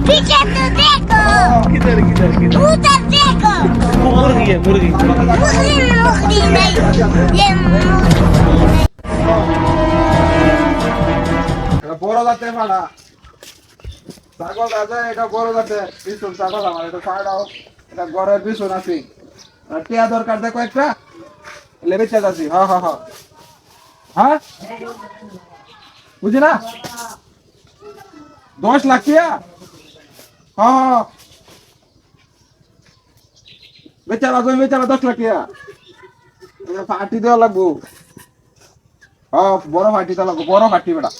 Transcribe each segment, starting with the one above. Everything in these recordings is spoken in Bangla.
पीछे तो देखो किधर किधर किधर उधर देखो मुर्गी है मुर्गी मुखरी मुखरी नहीं ये मुखरी এটা বড় জাতের পাড়া ছাগল আছে এটা বড় জাতের বিশুন ছাগল আমার এটা পাড়াও এটা গড়ের বিশুন আছে আর টিয়া দরকার দেখো একটা লেবে চাচ্ছি হ্যাঁ হ্যাঁ হ্যাঁ হ্যাঁ বুঝি না 10 লাখ টিয়া হ্যাঁ হ্যাঁ বেচারা জমি বেচারা 10 লাখ টিয়া এটা পার্টি দেওয়া লাগবো হ্যাঁ বড় পার্টি দেওয়া লাগবো বড় পার্টি বেটা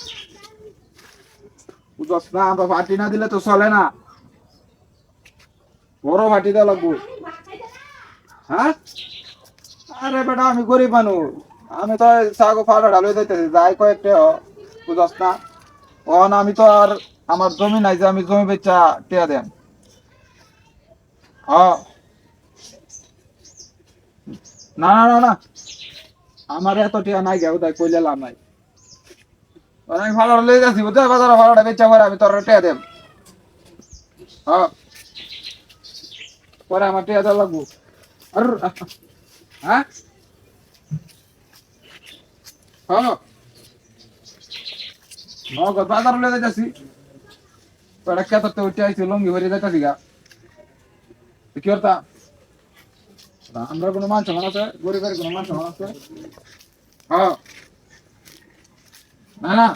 বুঝছ না তো পার্টি না দিলে তো চলে না বড় পার্টি দেওয়া লাগবো হ্যাঁ আরে বেটা আমি গরিব মানুষ আমি তো ছাগল ফাড়া ঢালুই যাইতেছি যাই কয়েকটা বুঝছ না অন আমি তো আর আমার জমি নাই যে আমি জমি বেচা টিয়া দেন হ্যাঁ না না না না আমার এত টিয়া নাই গে উদয় কইলে লাভ নাই আমি ভালো লই যাচ্ছি বুঝতে বাজারে ভাড়াটা বেচা করে আমি তোর টিয়া দেব হ্যাঁ পরে আমার টিয়া দেওয়া লাগবো আর হ্যাঁ হ্যাঁ নগদ বাজার লই যাচ্ছি তোরা কেততে উঠে আইছি লঙ্গি ভরে যাইতাছি গা কি করতা আমরা কোনো মানুষ আছে গরিবের কোনো মানুষ আছে হ্যাঁ না না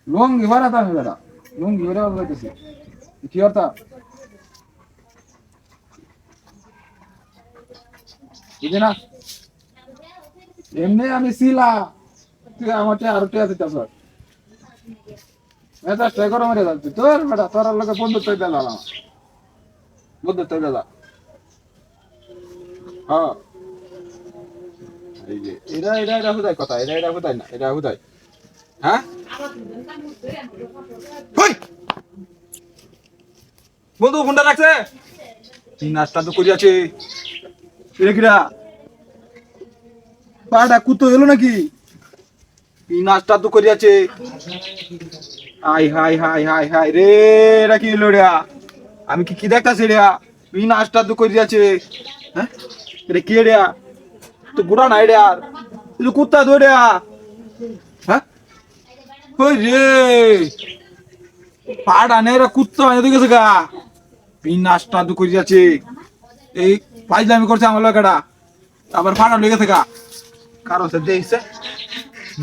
লঙ্গি ভরা তো আমি বেটা লঙ্গি ভরে যাইতেছি কি করতা বুঝি না এমনি আমি ছিলা তুই আমাকে আরো টিয়া দিতেছ মেজাজটা গরম হয়ে যাচ্ছে তোর বেটা তোর লোকে বন্ধুত্ব দিলাম বন্ধুত্ব দিলাম হ্যাঁ এই যে এটা এটা এটা হুদাই কথা এটা এটা হুদাই না এটা হুদাই হ্যাঁ বন্ধু ফোনটা রাখছে তুই নাস্তা তো করিয়াছে কিরা কিরা পাড়া কুতো এলো নাকি তুই নাস্তা তো করিয়াছে high high high high high রে এটা কি এলো রে আমি কি কি দেখতাছি রে তুই নাস্তা তো করিয়াছে হ্যাঁ এটা কে রে তো গুড়া নাই রে আর তুই কুত্তা ধরে হ্যাঁ ওই রে পাড়া নেই রে কুত্তা এদিকে গেছে গা তুই নাস্তা তো করিয়াছে এই ফাইজলামি করছে আমার লোকেরা আবার ফাড়া লেগে থাকা কারো সে দেখছে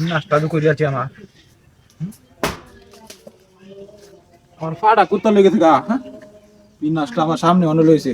নাস্তা তো করিয়াছে আমার ফাড়া কুত্তা লেগে থাকা হ্যাঁ এই নাস্তা আমার সামনে অন্য লইছে